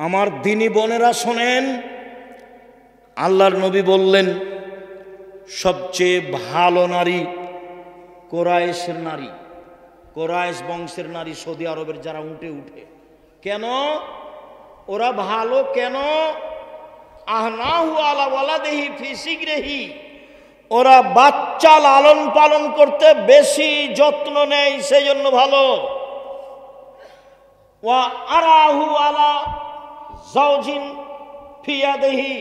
আমার দিনী বোনেরা শোনেন, আল্লাহর নবী বললেন সবচেয়ে ভালো নারী কোরাইশের নারী, কোরাইশ বংশের নারী, সৌদি আরবের যারা উঠে উঠে। কেন ওরা ভালো? কেন? আহনাহু আলা ওয়ালাদিহি ফি সিগরিহি, ওরা বাচ্চা লালন পালন করতে বেশি যত্ন নেয়, সেই জন্য ভালো। ওয়া আরাহু আলা জাওজিন ফি ইয়াদিহি,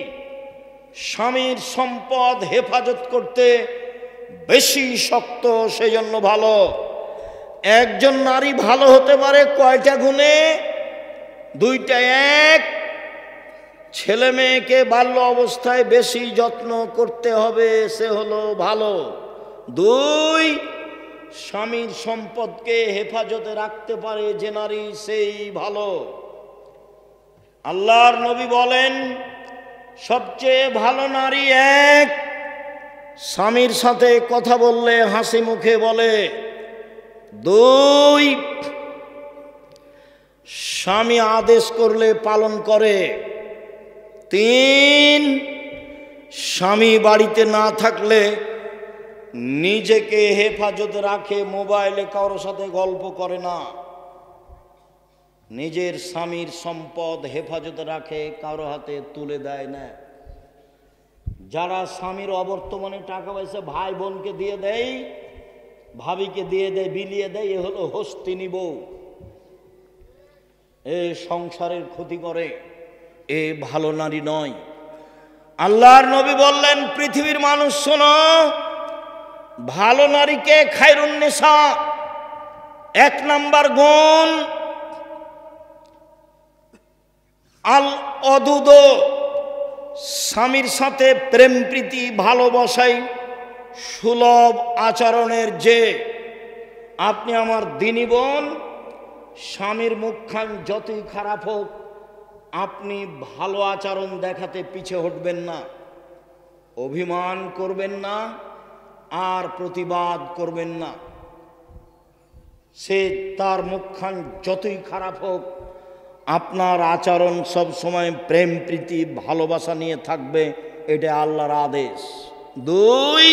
স্বামীর সম্পদ হেফাজত করতে বেশি শক্ত, সেই জন্য ভালো। একজন নারী ভালো হতে পারে কয়টা গুণে? দুইটা। এক, ছেলে মেয়েকে বাল্য অবস্থায় বেশি যত্ন করতে হবে, সে হলো ভালো। দুই, স্বামীর সম্পদকে হেফাজতে রাখতে পারে যে নারী, সেই ভালো। আল্লাহর নবী বলেন সবচেয়ে ভালো নারী এক, স্বামীর সাথে কথা বললে হাসি মুখে বলে। দুই, স্বামী আদেশ করলে পালন করে। তিন, স্বামী বাড়িতে না থাকলে নিজেকে হেফাজতে রাখে, মোবাইলে কারোর সাথে গল্প করে না, নিজের স্বামীর সম্পদ হেফাজতে রাখে, কারো হাতে তুলে দেয় না। যারা স্বামীর অবর্তমানে টাকা পয়সা ভাই বোনকে দিয়ে দেয়, ভাবিকে দিয়ে দেয়, বিলিয়ে দেয়, এ হলো হস্তিনী বউ, এ সংসারের ক্ষতি করে, এ ভালো নারী নয়। আল্লাহর নবী বললেন পৃথিবীর মানুষ শোনো, ভালো নারীকে খায়রুন নিসা, এক নাম্বার গুণ আল অদুদ, স্বামীর সাথে প্রেম প্রীতি ভালোবাসাই সুলভ আচরণের। যে আপনি আমার দিনী বোন, স্বামীর মুখখান যতই খারাপ হোক, আপনি ভালো আচরণ দেখাতে পিছে হটবেন না, অভিমান করবেন না, আর প্রতিবাদ করবেন না। সে তার মুখখান যতই খারাপ হোক, আপনার আচরণ সব সময় প্রেম প্রীতি ভালোবাসা নিয়ে থাকবে, এটা আল্লাহর আদেশ। দুই,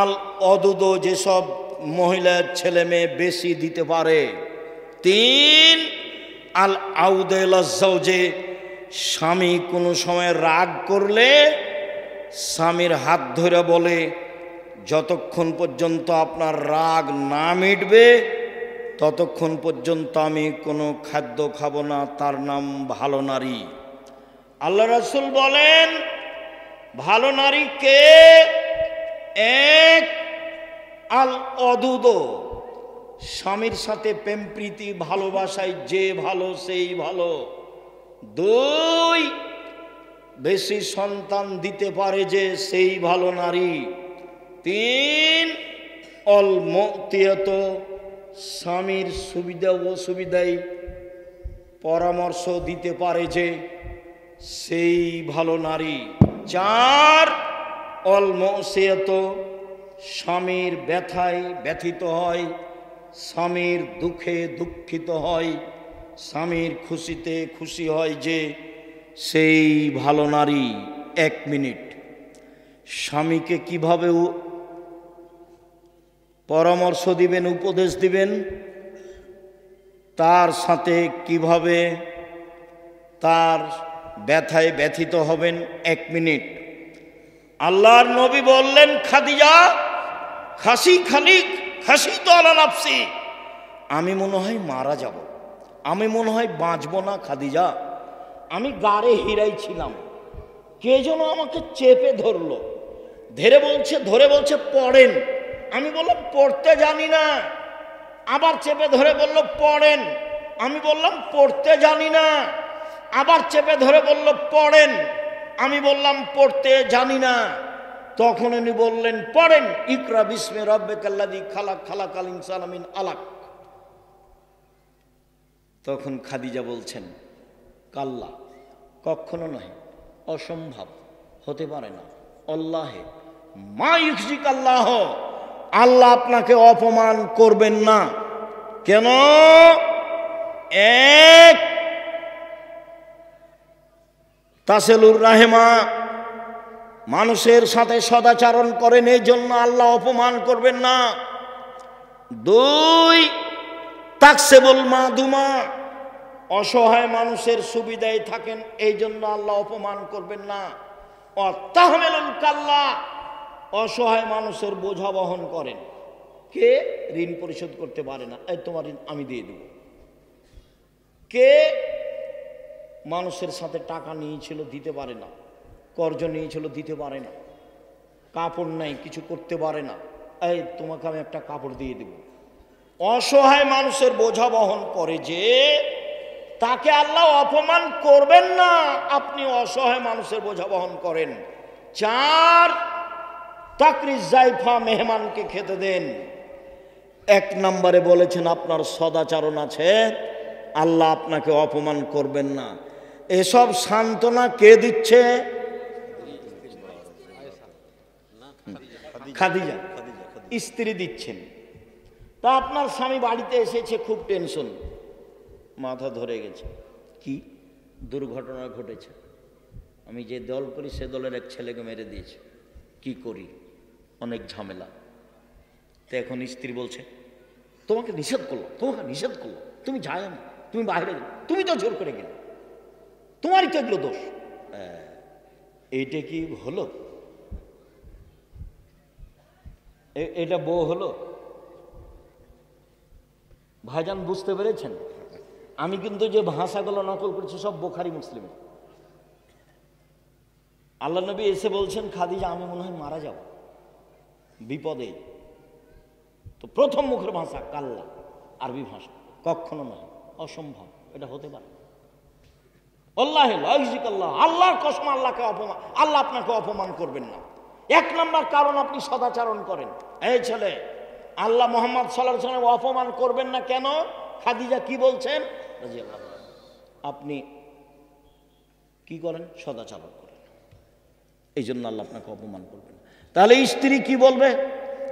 আল অদুদ, যেসব মহিলার ছেলে মেয়ে বেশি দিতে পারে। তিন, আল আউদেল জাওজে, স্বামী কোনো সময় রাগ করলে স্বামীর হাত ধরে বলে যতক্ষণ পর্যন্ত আপনার রাগ না মিটবে ততক্ষণ পর্যন্ত আমি কোনো খাদ্য খাবো না, তার নাম ভালো নারী। আল্লাহ রাসূল বলেন ভালো নারী কে? এক, আল অদুদ, স্বামীর সাথে প্রেম প্রীতি ভালোবাসায় যে ভালো, সেই ভালো। দুই, বেশি সন্তান দিতে পারে যে, সেই ভালো নারী। তিন, অল মুতিয়াত, স্বামীর সুবিধা অসুবিধায় পরামর্শ দিতে পারে যে, সেই ভালো নারী। চার, অল মুসিয়াত, স্বামীর ব্যথায় ব্যথিত হয়, স্বামীর দুঃখে দুঃখিত হয়, স্বামীর খুশিতে খুশি হয় যে, সেই ভালো নারী। এক মিনিট, স্বামীকে কিভাবে পরামর্শ দিবেন, উপদেশ দিবেন, তার সাথে কিভাবে তার ব্যথায় ব্যথিত হবেন, এক মিনিট। আল্লাহর নবী বললেন খাদিজা, খাসি তো আলা নাফসি, আমি মনে হয় মারা যাব, আমি মনে হয় বাঁচব না খাদিজা, আমি গাড়ে হিরাইছিলাম, কে যেন আমাকে চেপে ধরলো, ধরে বলছে পড়েন। আমি বললাম পড়তে জানি না। আবার চেপে ধরে বলল পড়েন। আমি বললাম পড়তে জানি না। আবার চেপে ধরে বলল পড়েন। আমি বললাম পড়তে জানি না। তখন উনি বললেন পড়েন, ইকরা বিস্মি রাব্বিকাল্লাযী খালাক, খালাকাল ইনসানা মিন আলাক। তখন খাদিজা বলছেন কাল্লা, কখনো নয়, অসম্ভব, হতে পারে না, আল্লাহে মা ইউখজিক আল্লাহ, আল্লাহ আপনাকে অপমান করবেন না। কেন? এক, তাসিলুর রাহিমা, মানুষের সাথে সদাচরণ করেন, এই জন্য আল্লাহ অপমান করবেন না। 2 তাকসিবুল মাদুমা, অসহায় মানুষের সুবিধায় থাকেন, এই জন্য আল্লাহ অপমান করবেন না। তাহমিলুল কাল্লা, অসহায় মানুষের বোঝা বহন করেন। কে ঋণ পরিশোধ করতে পারে না, এই তোমার ঋণ আমি দিয়ে দেব। কে মানুষের সাথে টাকা নিয়েছিল দিতে পারে না, কর্জ নিয়েছিল দিতে পারে না, কাপড় নাই কিছু করতে পারে না, এই তোমাকে আমি একটা কাপড় দিয়ে দেব। অসহায় মানুষের বোঝা বহন করে যে, তাকে আল্লাহ অপমান করবেন না, আপনি অসহায় মানুষের বোঝা বহন করেন। 4 তাকরিজ জাইফা, মেহমানকে খেতে দেন। 1 নম্বরে বলেছেন আপনার সদাচরণ আছে, আল্লাহ আপনাকে অপমান করবেন না। এসব সান্ত্বনা কে দিচ্ছে? খাদিজা স্ত্রী দিচ্ছেন। তা আপনার স্বামী বাড়িতে এসেছে, খুব টেনশন, মাথা ধরে গেছে, কি দুর্ঘটনা ঘটেছে, আমি যে দল করি সে দলের এক ছেলেকে মেরে দিয়েছে, কি করি, অনেক ঝামেলা। তো এখন স্ত্রী বলছে, তোমাকে নিষেধ করলো, তুমি যায় না, তুমি বাইরে যাও, তুমি তো জোর করে গেলে, তোমারই তো এগুলো দোষ। এইটা কি হলো? এটা বউ হলো? ভাইজান বুঝতে পেরেছেন? আমি কিন্তু যে ভাষাগুলো নকল করছি সব বুখারী মুসলিমে। আল্লাহ নবী এসে বলছেন, খাদিজা আমি মনে হয় মারা যাব, বিপদে। তো প্রথম মুখের ভাষা কাল্লা, আরবি ভাষা, কখনো নয়, অসম্ভব, এটা হতে পারে। আল্লাহর কসম, আল্লাহকে অপমান, আল্লাহ আপনাকে অপমান করবেন না। 1 নম্বর কারণ, আপনি সদাচরণ করেন। এই ছেলে, আল্লাহ মুহাম্মদ সাল্লাল্লাহু আলাইহি ওয়াসাল্লাম অপমান করবেন না কেন? খাদিজা কি বলছেন? আপনি কি করেন? সদাচরণ করেন, এই জন্য আল্লাহ আপনাকে অপমান করবেন না। তাহলে স্ত্রী কি বলবে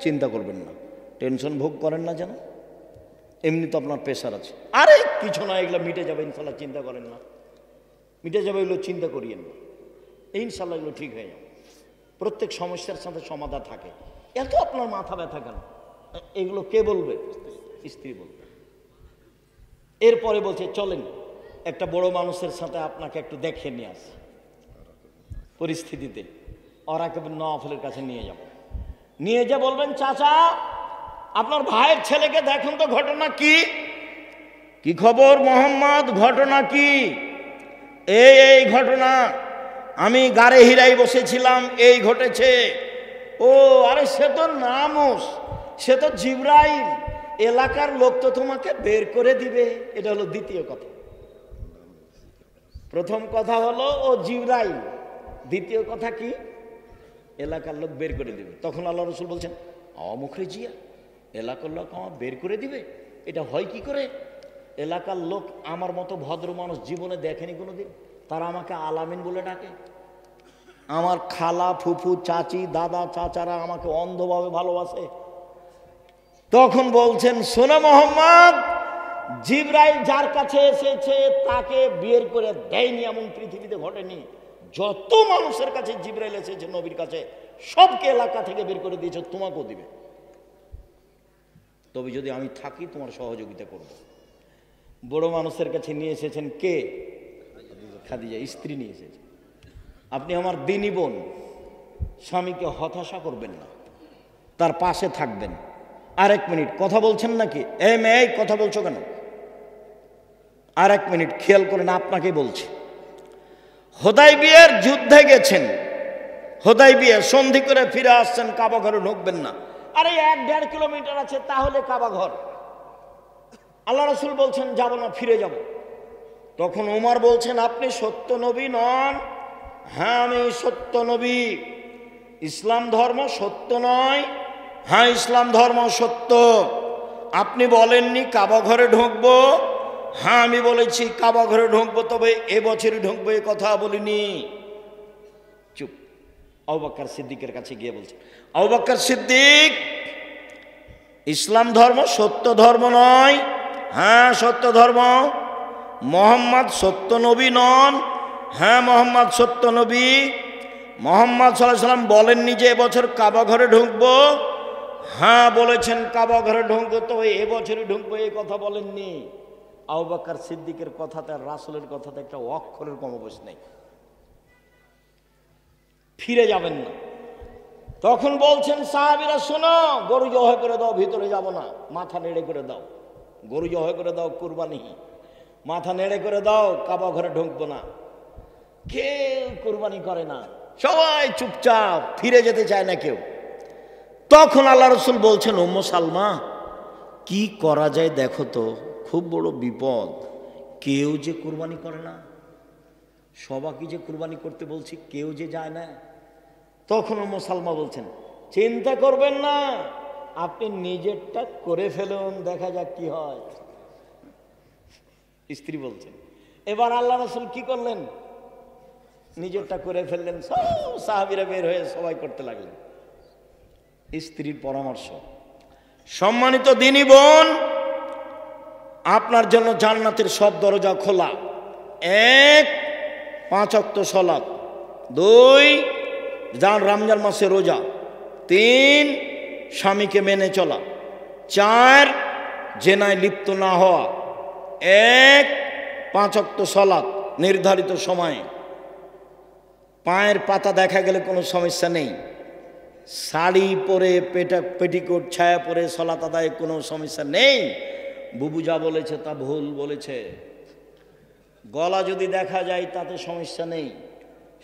চিন্তা করবেন না, টেনশন ভোগ করেন না যেন। এমনি তো আপনার প্রেশার আছে, আরে কিছু না, এগুলো মিটে যাবে ইনশাল্লাহ, চিন্তা করেন না, মিটে যাবে, এগুলো চিন্তা করিয়েন না, ইনশাল্লাহ এগুলো ঠিক হয়ে যাবে। প্রত্যেক সমস্যার সাথে সমাধান থাকে, এত আপনার মাথা ব্যথা কেন? এগুলো কে বলবে? স্ত্রী বলবে। এরপরে বলছে, চলেন একটা বড় মানুষের সাথে আপনাকে একটু দেখে নিয়ে আসি, পরিস্থিতিতে ওরাকে নওয়াফলের কাছে নিয়ে যাব। নিয়ে যা বলবেন, চাচা আপনার ভাইয়ের ছেলেকে দেখুন তো, ঘটনা কি, কি খবর মোহাম্মদ, ঘটনা কি? এই ঘটনা, আমি গাড়ে হিরাই বসেছিলাম, এই ঘটেছে। ও আরে সে তো নামুস, সে তো জিবরাইল, এলাকার লোক তো তোমাকে বের করে দিবে। এটা হলো দ্বিতীয় কথা। প্রথম কথা হলো ও জিবরাইল, দ্বিতীয় কথা কি? এলাকার লোক বের করে দিবে। তখন আল্লাহ রসুল বলছেন, মুখরে জিয়া, এলাকার লোক আমার বের করে দিবে, এটা হয় কি করে? এলাকার লোক আমার মতো ভদ্র মানুষ জীবনে দেখেনি কোনোদিন, তারা আমাকে আলামিন বলে ডাকে। আমার খালা, ফুফু, চাচি, দাদা, চাচারা আমাকে অন্ধভাবে ভালোবাসে। তখন বলছেন, শোনো মোহাম্মদ, জিবরাইল যার কাছে এসেছে তাকে বের করে দেয়নি এমন পৃথিবীতে ঘটেনি। যত মানুষের কাছে জিবরাইল এসেছে নবীর কাছে, সবকে এলাকা থেকে বের করে দিয়েছে, তোমাকেও দিবে। তবে যদি আমি থাকি তোমার সহযোগিতা করব। বড় মানুষের কাছে নিয়ে এসেছেন কে? খাদিজা স্ত্রী নিয়ে এসেছে। আপনি আমার দিনী বোন, স্বামীকে হতাশা করবেন না, তার পাশে থাকবেন। আরেক মিনিট, কথা বলছেন নাকি? এই মেয়ে কথা বলছো কেন? আরেক মিনিট খেয়াল করেন, আপনাকে বলছি। হুদায়বিয়ার যুদ্ধে গেছেন, হুদায়বিয়া সন্ধি করে ফিরে আসছেন, কাবা ঘরে ঢুকবেন না। আরে 1-1.5 কিলোমিটার আছে, তাহলে কাবা ঘর। আল্লাহ রাসূল বলছেন যাব না, ফিরে যাব। তখন ওমর বলছেন, আপনি সত্য নবী নন? হ্যাঁ আমি সত্য নবী। ইসলাম ধর্ম সত্য নয়? হ্যাঁ ইসলাম ধর্ম সত্য। আপনি বলেননি কাবা ঘরে ঢুকবো? হ্যাঁ আমি বলেছি কাবা ঘরে ঢুকবো, তবে এবছরই ঢুকবো, এ কথা বলিনি। চুপ। আবু বকর সিদ্দিকের কাছে গিয়ে বলছে, আবু বকর সিদ্দিক, ইসলাম ধর্ম সত্য ধর্ম নয়? হ্যাঁ সত্য ধর্ম। মোহাম্মদ সত্য নবী নন? হ্যাঁ মোহাম্মদ সত্য নবী। মোহাম্মদ সাল্লাল্লাহু আলাইহি সাল্লাম বলেননি যে এবছর কাবা ঘরে ঢুকবো? হ্যাঁ বলেছেন কাবা ঘরে ঢুকবো, তো এবছরই ঢুকবো এই কথা বলেননি। আবু বকর সিদ্দিকের কথাতে আর রাসূলের কথাতে একটা অক্ষরের কমবেশ নেই। ফিরে যাবেন না। তখন বলছেন সাহাবীরা, শোনো, গরু জবাই করে দাও, ভিতরে যাব না, মাথা নেড়ে করে দাও। গরু জবাই করে দাও, কুরবানি, মাথা নেড়ে করে দাও, কাবা ঘরে ঢুকবো না। কেউ কুরবানি করে না, সবাই চুপচাপ, ফিরে যেতে চায় না কেউ। তখন আল্লাহ রসুল বলছেন, উম্মে সালমা, কি করা যায় দেখো তো, খুব বড় বিপদ, কেউ যে কুরবানি করে না, সবাইকে যে কুরবানি করতে বলছি, কেউ যে যায় না। তখন উম্মে সালমা বলছেন, চিন্তা করবেন না, আপনি নিজেরটা করে ফেলুন, দেখা যাক কি হয়। স্ত্রী বলছেন। এবার আল্লাহ রাসূল কি করলেন? নিজেরটা করে ফেললেন। সব সাহাবীরা বের হয়ে সবাই করতে লাগলেন। স্ত্রীর পরামর্শ। সম্মানিত দিনী বোন, আপনার জন্য জান্নাতের সব দরজা খোলা। 1, 5 ওয়াক্ত সালাত। 2, রমজান মাসে রোজা। 3, স্বামীকে মেনে চলা। 4, জেনায় লিপ্ত না হওয়া। 1, 5 ওয়াক্ত সালাত নির্ধারিত সময়ে। পায়ের পাতা দেখা গেলে কোনো সমস্যা নেই। শাড়ি পরে পেটিকোট ছায়া পরে সালাত আদায় কোনো সমস্যা নেই। বুবু যা বলেছে তা ভুল বলেছে। গলা যদি দেখা যায় তাতে সমস্যা নেই।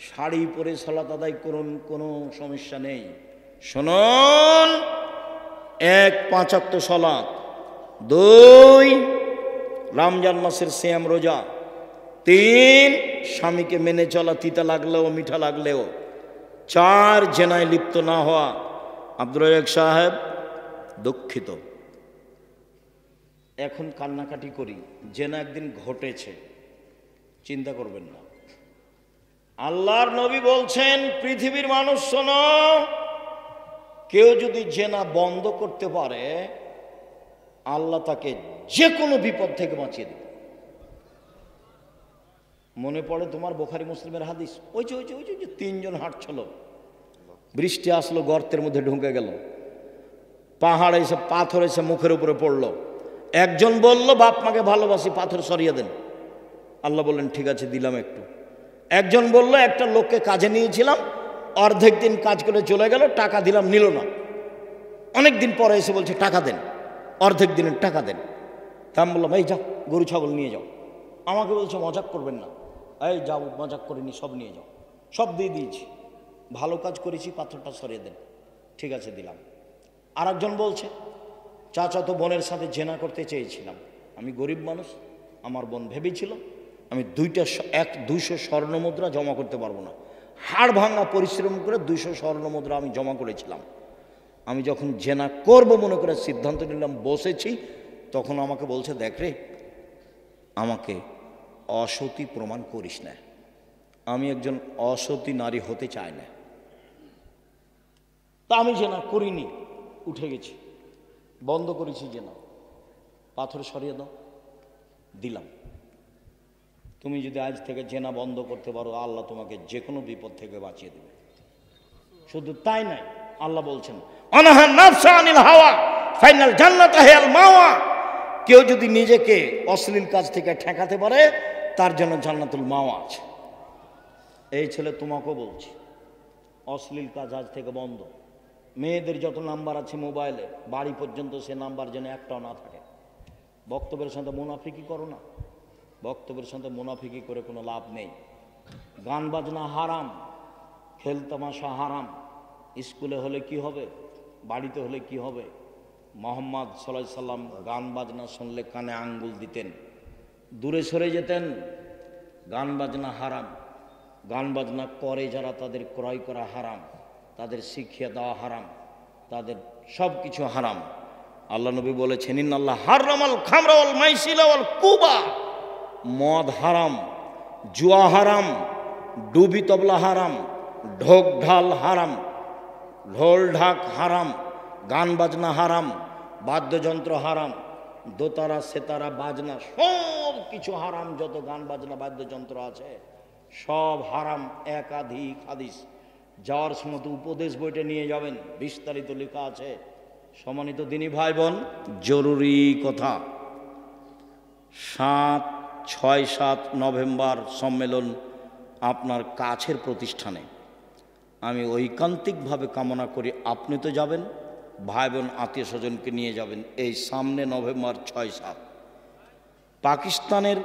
শাড়ি পরে সালাত আদায় করুন, কোনো সমস্যা নেই। শুনুন, 1, 5 ওয়াক্ত সালাত। 2, রমজান মাসের সিয়াম রোজা। 3, স্বামীকে মেনে চলা, তিতা লাগলেও মিঠা লাগলেও। 4, জেনায় লিপ্ত না হওয়া। আব্দুর রাজ্জাক সাহেব, দুঃখিত, এখন কান্নাকাটি করি, জেনা একদিন ঘটেছে, চিন্তা করবেন না। আল্লাহর নবী বলছেন, পৃথিবীর মানুষ শোনো, কেউ যদি জেনা বন্ধ করতে পারে, আল্লাহ তাকে যে কোনো বিপদ থেকে বাঁচিয়ে দেবে। মনে পড়ে তোমার বুখারী মুসলিমের হাদিস, ওই যে 3 জন হাঁটছিল, বৃষ্টি আসলো, গর্তের মধ্যে ঢুকে গেল, পাহাড় এসে পাথর এসে মুখের উপরে পড়লো। একজন বলল, বাপ মাকে ভালোবাসি, পাথর সরিয়ে দেন। আল্লাহ বললেন, ঠিক আছে, দিলাম একটু। একজন বলল, একটা লোককে কাজে নিয়েছিলাম, অর্ধেক দিন কাজ করে চলে গেল, টাকা দিলাম, নিল না। অনেক দিন পরে এসে বলছে টাকা দেন, অর্ধেক দিনের টাকা দেন। তা আমি বললাম, এই যাও, গরু ছাগল নিয়ে যাও। আমাকে বলছে, মজাক করবেন না। এই যাও, মজাক করিনি, সব নিয়ে যাও। সব দিয়ে দিয়েছি, ভালো কাজ করেছি, পাথরটা সরিয়ে দেন। ঠিক আছে, দিলাম। আর একজন বলছে, চাচাতো বোনের সাথে জেনা করতে চেয়েছিলাম, আমি গরিব মানুষ, আমার বোন ভেবেছিল আমি 200 স্বর্ণ মুদ্রা জমা করতে পারবো না। হাড় ভাঙা পরিশ্রম করে 200 স্বর্ণ মুদ্রা আমি জমা করেছিলাম। আমি যখন জেনা করব মনে করে সিদ্ধান্ত নিলাম, বসেছি, তখন আমাকে বলছে, দেখ রে, আমাকে অসতী প্রমাণ করিস না, আমি একজন অসতী নারী হতে চাই না। তা আমি জেনা করিনি, উঠে গেছি, বন্ধ করেছি জেনা। পাথর সরিয়ে দাও, দিলাম। তুমি যদি আজ থেকে জেনা বন্ধ করতে পারো, আল্লাহ তোমাকে যে কোনো বিপদ থেকে বাঁচিয়ে দেবে। শুধু তাই নয়, আল্লাহ বলছেন, অনাহা নাফসা আনিল হাওয়া ফাইনাল জান্নাতা হিয়াল মাওয়া। কেউ যদি নিজেকে অশ্লীল কাজ থেকে ঠেকাতে পারে, তার জন্য জান্নাতুল মাওয়া আছে। এই ছেলে তোমাকেও বলছি, অশ্লীল কাজ আজ থেকে বন্ধ। মেয়েদের যত নাম্বার আছে মোবাইলে, বাড়ি পর্যন্ত সে নাম্বার যেন একটাও না থাকে। বক্তব্যের সাথে মুনাফিকি করো না, বক্তব্যের সাথে মুনাফিকি করে কোনো লাভ নেই। গান বাজনা হারাম, খেল তামাশা হারাম। স্কুলে হলে কি হবে, বাড়িতে হলে কি হবে? মুহাম্মদ সাল্লাল্লাহু আলাইহি সাল্লাম গান বাজনা শুনলে কানে আঙ্গুল দিতেন, দূরে সরে যেতেন। গান বাজনা হারাম। গান বাজনা করে যারা, তাদের ক্রয় করা হারাম, তাদের শিখিয়ে দেওয়া হারাম, তাদের সব কিছু হারাম। আল্লাহ নবী বলেছেন, ইন্নাল্লাহ হারামাল খামরা ওয়াল মাইসিরা ওয়াল কুবা। মদ হারাম, জুয়া হারাম, ডুবি তবলা হারাম, ঢোক ঢাল হারাম, ঢোল ঢাক হারাম, গান বাজনা হারাম, বাদ্যযন্ত্র হারাম, দোতারা সেতারা বাজনা সব কিছু হারাম। যত গান বাজনা বাদ্যযন্ত্র আছে সব হারাম, একাধিক হাদিস। যাওয়ার সময় তো উপদেশ বইটা নিয়ে যাবেন, বিস্তারিত লেখা আছে। সম্মানিত দিনী ভাই বোন, জরুরি কথা, 7, 6, 7 নভেম্বর সম্মেলন আপনার কাছের প্রতিষ্ঠানে। আমি ঐকান্তিকভাবে কামনা করি আপনি তো যাবেন, ভাই বোন আত্মীয় স্বজনকে নিয়ে যাবেন। এই সামনে নভেম্বর 6, 7 পাকিস্তানের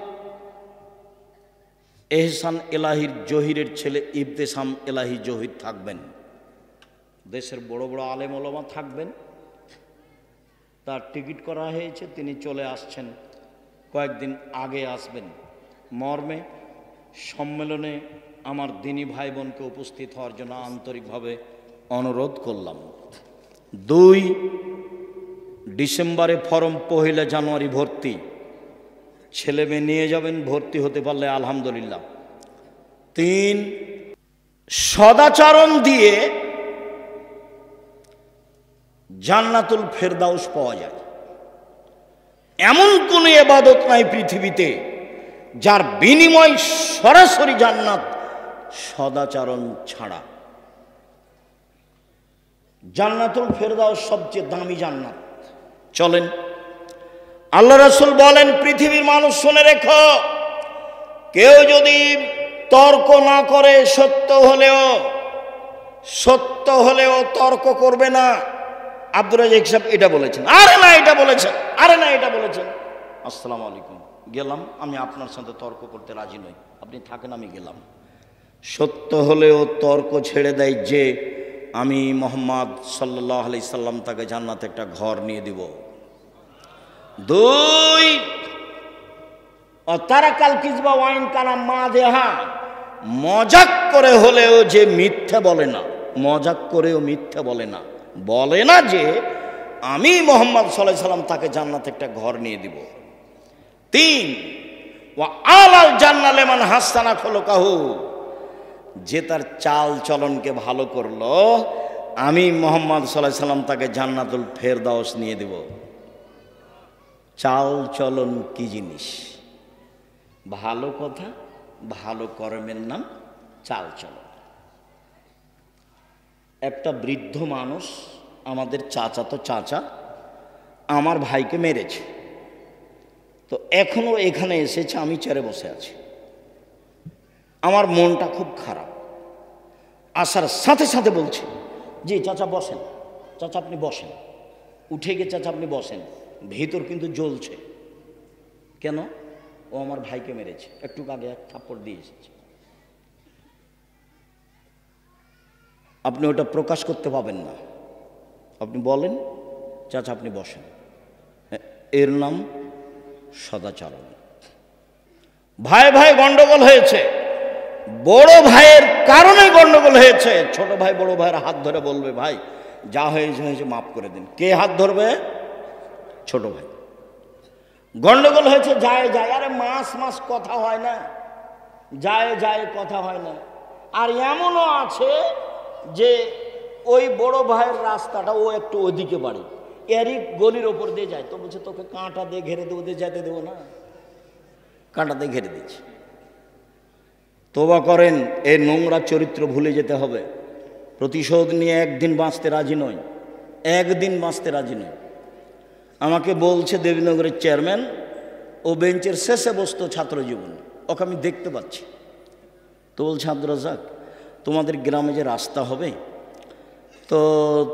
এহসান এলাহির জহিরের ছেলে ইবতেসাম এলাহি জহির থাকবেন। দেশের বড় বড় আলেম ওলামা থাকবেন। তার টিকিট করা হয়েছে, তিনি চলে আসছেন, কয়েকদিন আগে আসবেন। মর্মে সম্মেলনে আমার দিনী ভাই বোনকে উপস্থিত হওয়ার জন্য আন্তরিকভাবে অনুরোধ করলাম। 2 ডিসেম্বরে ফরম, 1 জানুয়ারি ভর্তি। ছেলে মেয়ে নিয়ে যাবেন, ভর্তি হতে পারলে আলহামদুলিল্লাহ। 3 সদাচরণ দিয়ে জান্নাতুল ফেরদাউস পাওয়া যায়। এমন কোন ইবাদত নাই পৃথিবীতে যার বিনিময় সরাসরি জান্নাত, সদাচরণ ছাড়া। জান্নাতুল ফেরদাউস সবচেয়ে দামি জান্নাত। চলেন, আল্লাহ রাসূল বলেন, পৃথিবীর মানুষ শুনে রেখো, কেউ যদি তর্ক না করে, সত্য হলেও তর্ক করবে না। আব্দুর রাজ্জাক সাহেব এটা বলেছেন, আরে না এটা বলেছেন, আরে না এটা বলেছেন। আসসালামু আলাইকুম, গেলাম, আমি আপনার সাথে তর্ক করতে রাজি নই, আপনি থাকেন, আমি গেলাম। সত্য হলেও তর্ক ছেড়ে দেয় যে আমি মুহাম্মদ সাল্লাল্লাহু আলাইহি সাল্লাম তাকে জান্নাতে একটা ঘর নিয়ে দিব। 2 তারাকাল কিজবা ওয়াইন কানা মাযহা, মজাক করে হলেও যে মিথ্যা বলে না, মজাক করেও মিথ্যা বলে না, বলে না যে আমি মুহাম্মদ সাল্লাল্লাহু আলাইহি সাল্লাম তাকে জান্নাতে একটা ঘর নিয়ে দিব। 3 ওয়া আলাল জান্নাহ লিমান হাসানা খুলুকাহু, যে তার চাল চলনকে ভালো করলো, আমি মুহাম্মদ সাল্লাল্লাহু আলাইহি সাল্লাম তাকে জান্নাতুল ফেরদাউস নিয়ে দেব। চাল চলন কি জিনিস? ভালো কথা, ভালো কর্মের নাম চাল চলন। একটা বৃদ্ধ মানুষ, আমাদের চাচাতো চাচা, আমার ভাইকে মেরেছে। তো এখনো এখানে এসেছে, আমি চেয়ারে বসে আছি, আমার মনটা খুব খারাপ। আসার সাথে সাথে বলছে, জি চাচা বসেন, চাচা আপনি বসেন। উঠে গিয়ে চাচা আপনি বসেন, ভিতর কিন্তু জ্বলছে। কেন? ও আমার ভাইকে মেরেছে, একটু আগে এক থাপ্পড় দিয়ে এসেছে। আপনি ওটা প্রকাশ করতে পাবেন না, আপনি বলেন চাচা আপনি বসেন। এর নাম সদাচরণ। ভাই ভাই গন্ডগোল হয়েছে, বড় ভাইয়ের কারণে গন্ডগোল হয়েছে। ছোট ভাই বড় ভাইয়ের হাত ধরে বলবে, ভাই যা হয়েছে মাফ করে দিন। কে হাত ধরবে? ছোট ভাই। গন্ডগোল হয়েছে, যায় যায়, আরে মাস কথা হয় না, যায় কথা হয় না। আর এমনও আছে যে ওই বড় ভাইয়ের রাস্তাটা ও একটু ওদিকে বাড়ি, এরই গলির ওপর দিয়ে যায়, তো বলছে তোকে কাঁটা দিয়ে ঘেরে দেবো, দিয়ে যেতে দেবো না, কাঁটা দিয়ে ঘেরে দিচ্ছি। তোবা করেন, এই নোংরা চরিত্র ভুলে যেতে হবে। প্রতিশোধ নিয়ে একদিন বাঁচতে রাজি নয়, একদিন বাঁচতে রাজি নয়। আমাকে বলছে দেবীনগরের চেয়ারম্যান, ও বেঞ্চের শেষে বসতো ছাত্র জীবন, ওকে আমি দেখতে পাচ্ছি। তো বলছে, আব্দুর রাজ্জাক তোমাদের গ্রামে যে রাস্তা হবে, তো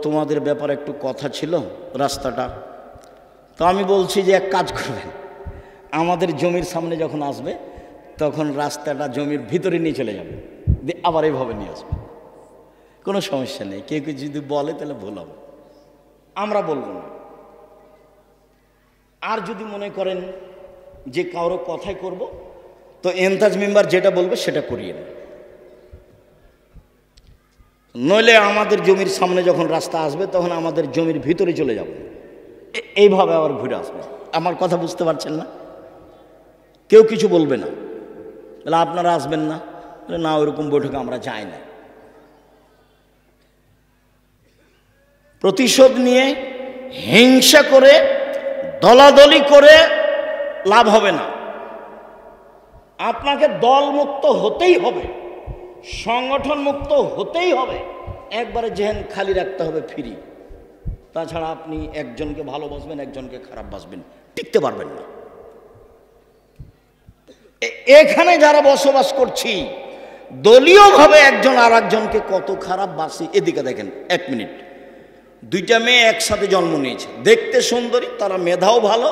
তোমাদের ব্যাপারে একটু কথা ছিল রাস্তাটা। তো আমি বলছি যে এক কাজ করবেন, আমাদের জমির সামনে যখন আসবে তখন রাস্তাটা জমির ভিতরে নিয়ে চলে যাবে, আবার এইভাবে নিয়ে আসবে, কোনো সমস্যা নেই। কেউ কেউ যদি বলে তাহলে ভুল হবে, আমরা বলবো না। আর যদি মনে করেন যে কারো কথাই করব, তো এন্তাজ মেম্বার যেটা বলবে সেটা করিয়ে নেন। নইলে আমাদের জমির সামনে যখন রাস্তা আসবে তখন আমাদের জমির ভিতরে চলে যাব, এইভাবে আবার ঘুরে আসবে। আমার কথা বুঝতে পারছেন না? কেউ কিছু বলবে না, তাহলে আপনারা আসবেন না? না, ওইরকম বৈঠকে আমরা যাই না। প্রতিশোধ নিয়ে হিংসা করে দলাদলি করে লাভ হবে না। আপনাকে দলমুক্ত হতেই হবে, সংগঠন মুক্ত হতেই হবে, একবারে জেহেন খালি রাখতে হবে ফ্রি। তাছাড়া আপনি একজনকে ভালোবাসবেন, একজনকে খারাপ বাসবেন, টিকতে পারবেন না। এখানে যারা বসবাস করছি দলীয়ভাবে একজন আর একজনকে কত খারাপ বাসি। এদিকে দেখেন, 1 মিনিট, 2টা মেয়ে একসাথে জন্ম নিয়েছে, দেখতে সুন্দরী, তারা মেধাও ভালো,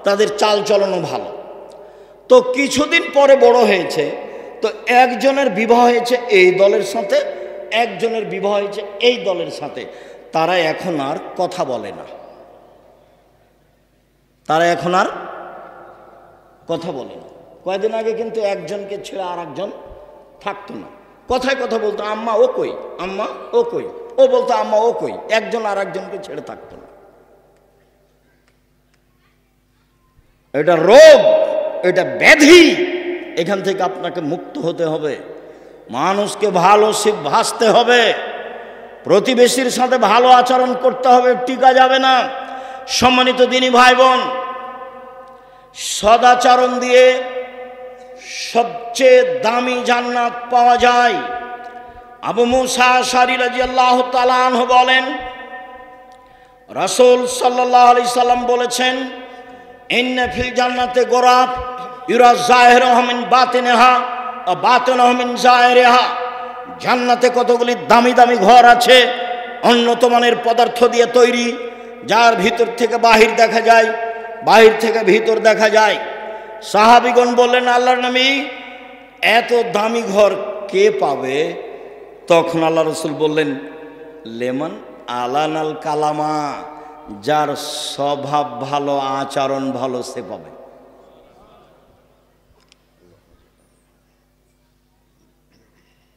তাদের চাল চলনও ভালো। তো কিছুদিন পরে বড় হয়েছে, তো একজনের বিবাহ হয়েছে এই দলের সাথে, একজনের বিবাহ হয়েছে এই দলের সাথে। তারা এখন আর কথা বলে না, তারা এখন আর কথা বলে না। কয়েকদিন আগে কিন্তু একজনকে ছেড়ে আর একজন থাকতো না, কথায় কথা বলতো, আম্মা ও কই, আম্মা ও কই, ও বলতো আম্মা ও কই, একজন আর একজনকে ছেড়ে থাকতো না। এটা রোগ, এটা ব্যাধি, এখান থেকে আপনাকে মুক্ত হতে হবে। মানুষকে ভালো ভাসতে হবে, প্রতিবেশীর সাথে ভালো আচরণ করতে হবে, টিকা যাবে না। সম্মানিত দিনী ভাই বোন, সদাচরণ দিয়ে সবচেয়ে দামি জান্নাত পাওয়া যায়। আবু মুসা আশআরী রাদিয়াল্লাহু তাআলা আনহু বলেন, রাসূল সাল্লাল্লাহু আলাইহি সাল্লাম বলেছেন, ইন্না ফিল জান্নাতি গোরাফ ইউরা যাহিরুহা মিন বাতিনিহা ওয়া বাতিনুহা মিন যাহিরিহা। জান্নাতে কতগুলি দামি দামি ঘর আছে, উন্নত মানের পদার্থ দিয়ে তৈরি, যার ভিতর থেকে বাহির দেখা যায়, বাহির থেকে ভিতর দেখা যায়। সাহাবীগণ বললেন, আল্লাহর নবী, এত দামি ঘর কে পাবে? তখন আল্লাহ রাসূল বললেন, লেমন আলানাল কালামা, যার স্বভাব ভালো, আচরণ ভালো, সে পাবে।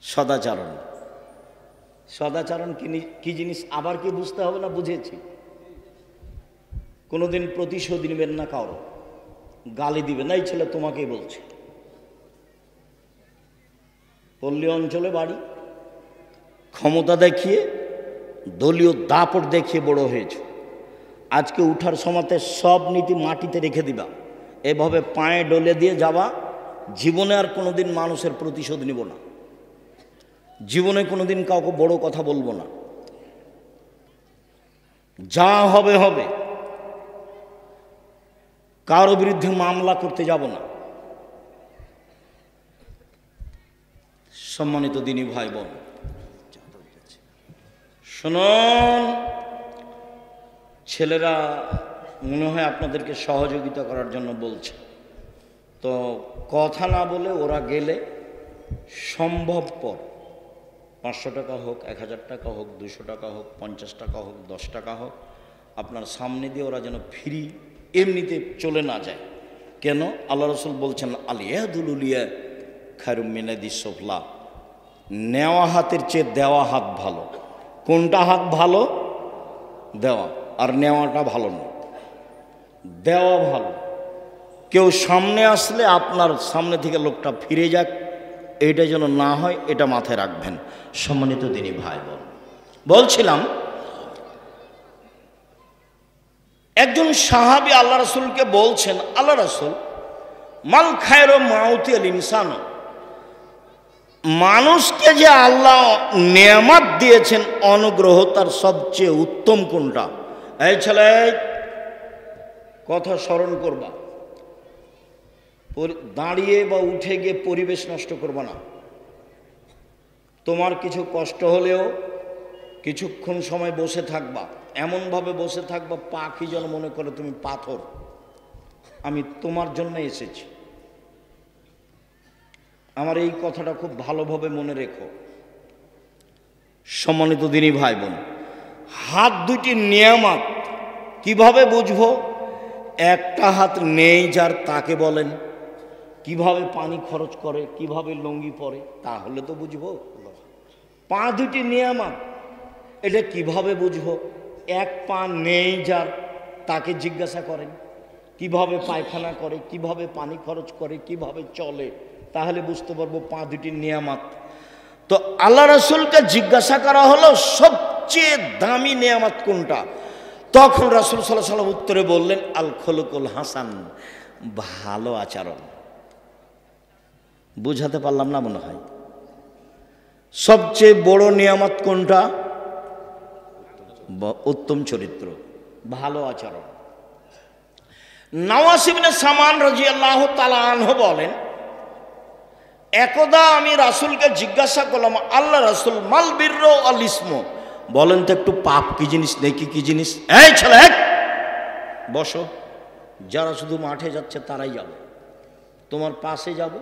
সদাচরণ, সদাচরণ কি জিনিস আবার কি বুঝতে হবে না? বুঝেছি। কোনোদিন প্রতিশোধ নেবেন না, কারো গালি দিবেন না, এই ছেলে তোমাকেই বলছে। পল্লী অঞ্চলে বাড়ি, ক্ষমতা দেখিয়ে, দলীয় দাপট দেখিয়ে বড় হয়েছে। আজকে উঠার সময়তে সব নীতি মাটিতে রেখে দিবা, এভাবে পায়ে ডলে দিয়ে যাবা। জীবনে আর কোনোদিন মানুষের প্রতিশোধ নিব না, জীবনে কোনোদিন কাউকে বড় কথা বলবো না, যা হবে হবে। কারো বিরুদ্ধে মামলা করতে যাব না। সম্মানিত দিনী ভাই বোন, শুনুন, ছেলেরা মনে হয় আপনাদেরকে সহযোগিতা করার জন্য বলছে, তো কথা না বলে ওরা গেলে সম্ভবপর 500 টাকা হোক, 1000 টাকা হোক, 200 টাকা হোক, 50 টাকা হোক, 10 টাকা হোক, আপনার সামনে দিয়ে ওরা যেন ফ্রি এমনিতে চলে না যায়। কেন? আল্লাহ রাসূল বলছেন, আল ইয়াদুল উলিয়া খায়রুম মিনাদিস সুফলা, নেওয়া হাতের চেয়ে দেওয়া হাত ভালো। কোনটা হাত ভালো? দেওয়া, আর নেওয়াটা ভালো না, দেওয়া ভালো। কেউ সামনে আসলে আপনার সামনে থেকে লোকটা ফিরে যাক, এইটা যেন না হয়, এটা মাথায় রাখবেন। সম্মানিত দিনী ভাই বোন, বলছিলাম, একজন সাহাবী আল্লাহ রাসূলকে বলছেন, আল্লাহ রাসূল, মাল খায়রু মাউতি আল ইনসান, মানুষকে যে আল্লাহ নেয়ামত দিয়েছেন, অনুগ্রহ, তার সবচেয়ে উত্তম কোনটা? এই ছেলে, কথা স্মরণ করবা, দাঁড়িয়ে বা উঠে গিয়ে পরিবেশ নষ্ট করবা না। তোমার কিছু কষ্ট হলেও কিছুক্ষণ সময় বসে থাকবা, এমনভাবে বসে থাকবা পাখি যেন মনে করে তুমি পাথর, আমি তোমার জন্য এসেছি। আমার এই কথাটা খুব ভালোভাবে মনে রেখো। সম্মানিত দিনী ভাই বোন, হাত দুটি নিয়ামত কিভাবে বুঝবো? একটা হাত নেই যার, তাকে বলেন কিভাবে পানি খরচ করে, কিভাবে লুঙ্গি পরে, তাহলে তো বুঝবো। পা দুটি নিয়ামত, এটা কিভাবে বুঝবো? এক পা নেই যার, তাকে জিজ্ঞাসা করেন কিভাবে পায়খানা করে, কিভাবে পানি খরচ করে, কিভাবে চলে, তাহলে বুঝতে পারবো পা দুটি নিয়ামত। তো আল্লাহ রাসূলকে জিজ্ঞাসা করা হলো সবচেয়ে দামি নিয়ামত কোনটা? তখন রাসূল সাল্লাল্লাহু আলাইহি ওয়াসাল্লাম উত্তরে বললেন, আল খুলুকুল হাসান, ভালো আচরণ। বুঝাতে পারলাম না মনে হয়। সবচেয়ে বড় নিয়ামত কোনটা? উত্তম চরিত্র, ভালো আচরণ। নওয়াস ইবনে সামান রাদিয়াল্লাহু তাআলা আনহু বলেন, একদা আমি রাসূলকে জিজ্ঞাসা করলাম, আল্লাহ রাসূল, মাল বিরর আল ইসম, বলেন তো একটু পাপ কি জিনিস, নেকি কি জিনিস? এই ছেলে বসো, যারা শুধু মাঠে যাচ্ছে তারাই যাবে, তোমার পাশে যাব,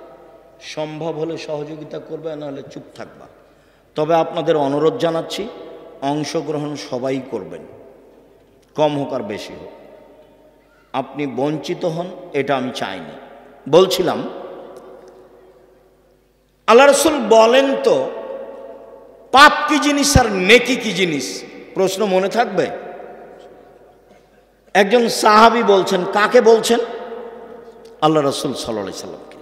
সম্ভব হলে সহযোগিতা করবে, নাহলে চুপ থাকবা। তবে আপনাদের অনুরোধ জানাচ্ছি, অংশগ্রহণ সবাই করবেন, কম হোক আর বেশি হোক। আপনি বঞ্চিত হন এটা আমি চাইনি। বলছিলাম, আল্লাহ রাসূল বলেন তো পাপ কি জিনিস আর নেকি কি জিনিস? প্রশ্ন মনে থাকবে? একজন সাহাবী বলছেন, কাকে বলছেন? আল্লাহ রাসূল সাল্লাল্লাহু আলাইহি সাল্লামকে।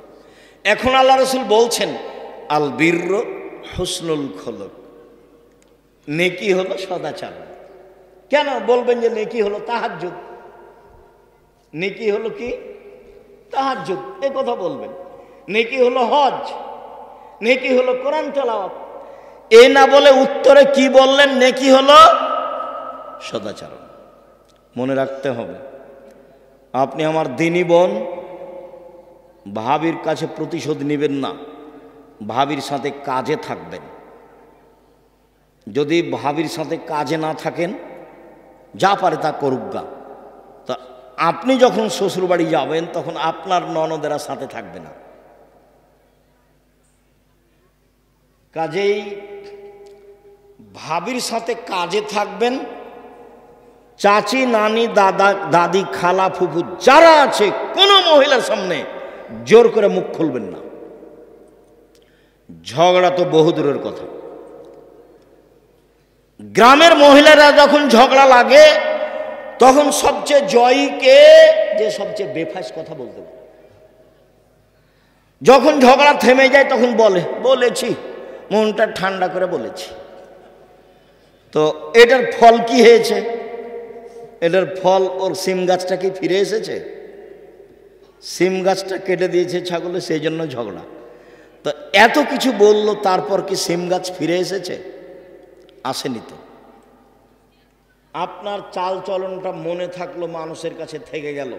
এখন আল্লাহ রাসূল বলছেন, আল বিরর হুসনুল খুলুক, নেকি হলো সদাচার। কেন বলবেন যে নেকি হলো তাহাজ্জুদ? নেকি হলো কি? তাহাজ্জুদ, এই কথা বলবেন। নেকি হলো হজ, নেকি হলো কোরআন তেলাওয়াত। এ না বলে উত্তরে কি বললেন? নেকি হলো সদাচরণ। মনে রাখতে হবে, আপনি আমার দিনী বোন, ভাবির কাছে প্রতিশোধ নেবেন না, ভাবির সাথে কাজে থাকবেন। যদি ভাবির সাথে কাজে না থাকেন, যা পারে তা করুক। তা আপনি যখন শ্বশুরবাড়ি যাবেন তখন আপনার ননদেরা সাথে থাকবে না। কাজেই ভাবির সাথে কাজে থাকবেন। চাচি, নানি, দাদা, দাদি, খালা, ফুফু যারা আছে, কোনো মহিলার সামনে জোর করে মুখ খুলবেন না। ঝগড়া তো বহু দূরের কথা। গ্রামের মহিলারা যখন ঝগড়া লাগে তখন সবচেয়ে জয়ী কে? যে সবচেয়ে বেফাস কথা বলতে পারে। যখন ঝগড়া থেমে যায় তখন বলেছি, মনটা ঠান্ডা করে বলেছি। তো এটার ফল কি হয়েছে? এটার ফল ওর সিম গাছটা কি ফিরে এসেছে? সিম গাছটা কেটে দিয়েছে ছাগলে, সেই জন্য ঝগড়া। তো এত কিছু বললো, তারপর কি সিম গাছ ফিরে এসেছে? আসেনি তো। আপনার চাল চলনটা মনে থাকলো, মানুষের কাছে থেকে গেল।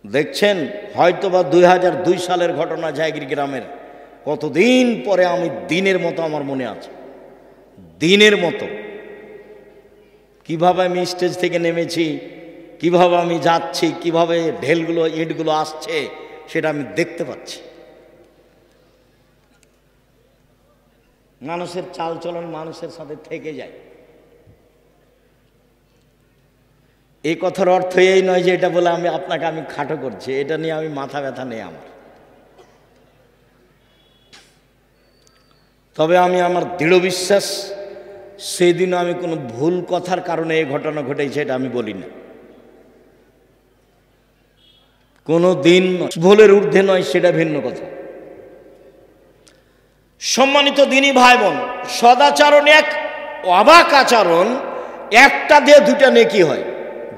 দেখছেন হয়তোবা 2002 সালের ঘটনা, জায়গির গ্রামের। কতদিন পরে আমি দিনের মতো আমার মনে আছে, দিনের মতো কিভাবে আমি স্টেজ থেকে নেমেছি, কিভাবে আমি যাচ্ছি, কিভাবে ঢেলগুলো ইটগুলো আসছে, সেটা আমি দেখতে পাচ্ছি। মানুষের চাল চলন মানুষের সাথে থেকে যায়। এই কথার অর্থ এই নয় যে এটা বলে আপনাকে আমি খাটো করছি, এটা নিয়ে আমি মাথা ব্যথা নেই আমার। তবে আমি আমার দৃঢ় বিশ্বাস, সেদিনও আমি কোনো ভুল কথার কারণে এই ঘটনা ঘটেছে এটা আমি বলি না। কোনো দিন ভুলের ঊর্ধ্বে নয়, সেটা ভিন্ন কথা। সম্মানিত দিনী ভাই বোন, সদাচরণ এক অবাক আচরণ। একটা দিয়ে দুইটা নেকি হয়,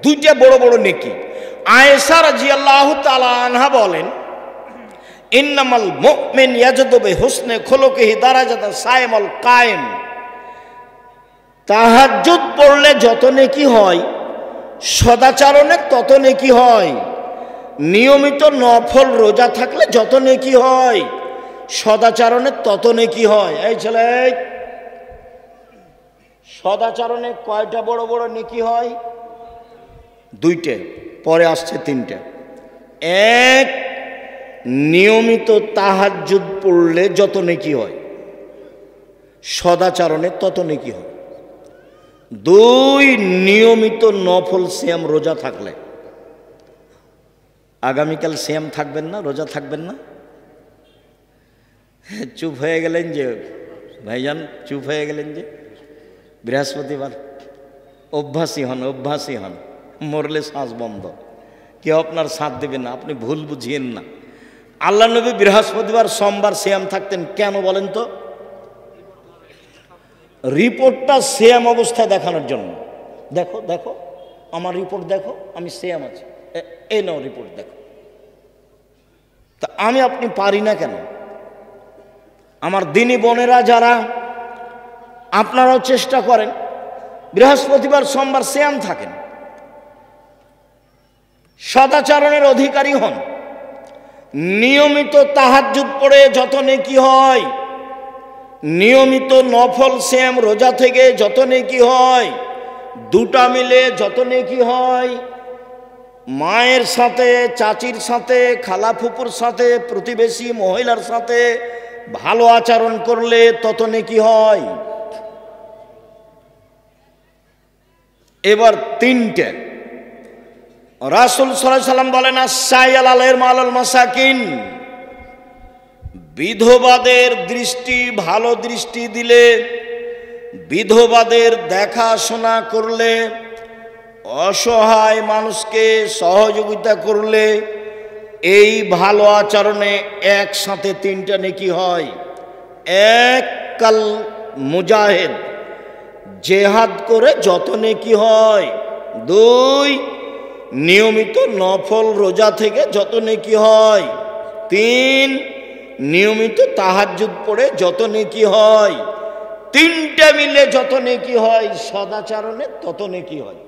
দুইটা বড় বড় নেকি। আয়েশা রাদিয়াল্লাহু তাআলা আনহা বলেন, ইন্নামাল মুমিন ইয়াজদু বিহুসনি খুলুকিহি দারাজাতাস সাইমুল কায়েম। তাহাজ্জুদ পড়লে যত নেকি হয়, সদাচরণে তত নেকি হয়। নিয়মিত নফল রোজা থাকলে যত নেকি হয়, সদাচরণে তত নেকি হয়। এই ছেলে, সদাচরণে কয়টা বড় বড় নেকি হয়? দুইটা, পরে আসছে তিনটা। এক, নিয়মিত তাহাজ্জুদ পড়লে যত নেকি হয়, সদাচরণে তত নেকি হয়। দুই, নিয়মিত নফল সিয়াম রোজা থাকলে। আগামীকাল সিয়াম থাকবেন না, রোজা থাকবেন না? চুপ হয়ে গেলেন যে ভাইজান, চুপ হয়ে গেলেন যে। বৃহস্পতিবার অভ্যাসী হন, অভ্যাসী হন, মরলে শ্বাস বন্ধ, কেউ আপনার সাথ দেবে না। আপনি ভুল বুঝিয়েন না। আল্লাহ নবী বৃহস্পতিবার সোমবার সিয়াম থাকতেন, কেন বলেন তো? রিপোর্টটা সিয়াম অবস্থায় দেখানোর জন্য। দেখো দেখো আমার রিপোর্ট দেখো, আমি সিয়াম আছি, এই নাও রিপোর্ট দেখো। তা আমি আপনি পারি না কেন? আমার দিনী বোনেরা যারা, আপনারাও চেষ্টা করেন বৃহস্পতিবার সোমবার সিয়াম থাকেন, সদাচরণের অধিকারী হন, নিয়মিত তাহাজ্জুদ পড়ে যত নেকি হয়, নিয়মিত নফল সিয়াম রোজা থেকে যত নেকি হয়, দুটা মিলে যত নেকি হয়, মায়ের সাথে, চাচির সাথে, খালা ফুপুর সাথে, প্রতিবেশী মহিলার সাথে ভালো আচরণ করলে তত নেকি হয়। এবার তিনটে, রাসূল সাল্লাল্লাহু আলাইহি সাল্লাম বলেন আস-সাইয়াল আলাইহিল মালাল মাসাকিন, বিধবাদের দৃষ্টি, ভালো দৃষ্টি দিলে, বিধবাদের দেখাশোনা করলে, অসহায় মানুষকে সহযোগিতা করলে, এই ভালো আচরণে একসাথে তিনটা নেকি হয়। এক, কাল মুজাহিদ, জেহাদ করে যত নেকি হয়। দুই, নিয়মিত নফল রোজা থেকে যত নেকি হয়। তিন, নিয়মিত তাহাজ্জুদ পড়ে যত নেকি হয়। তিনটা মিলে যত নেকি হয়, সদাচরণে তত নেকি হয়।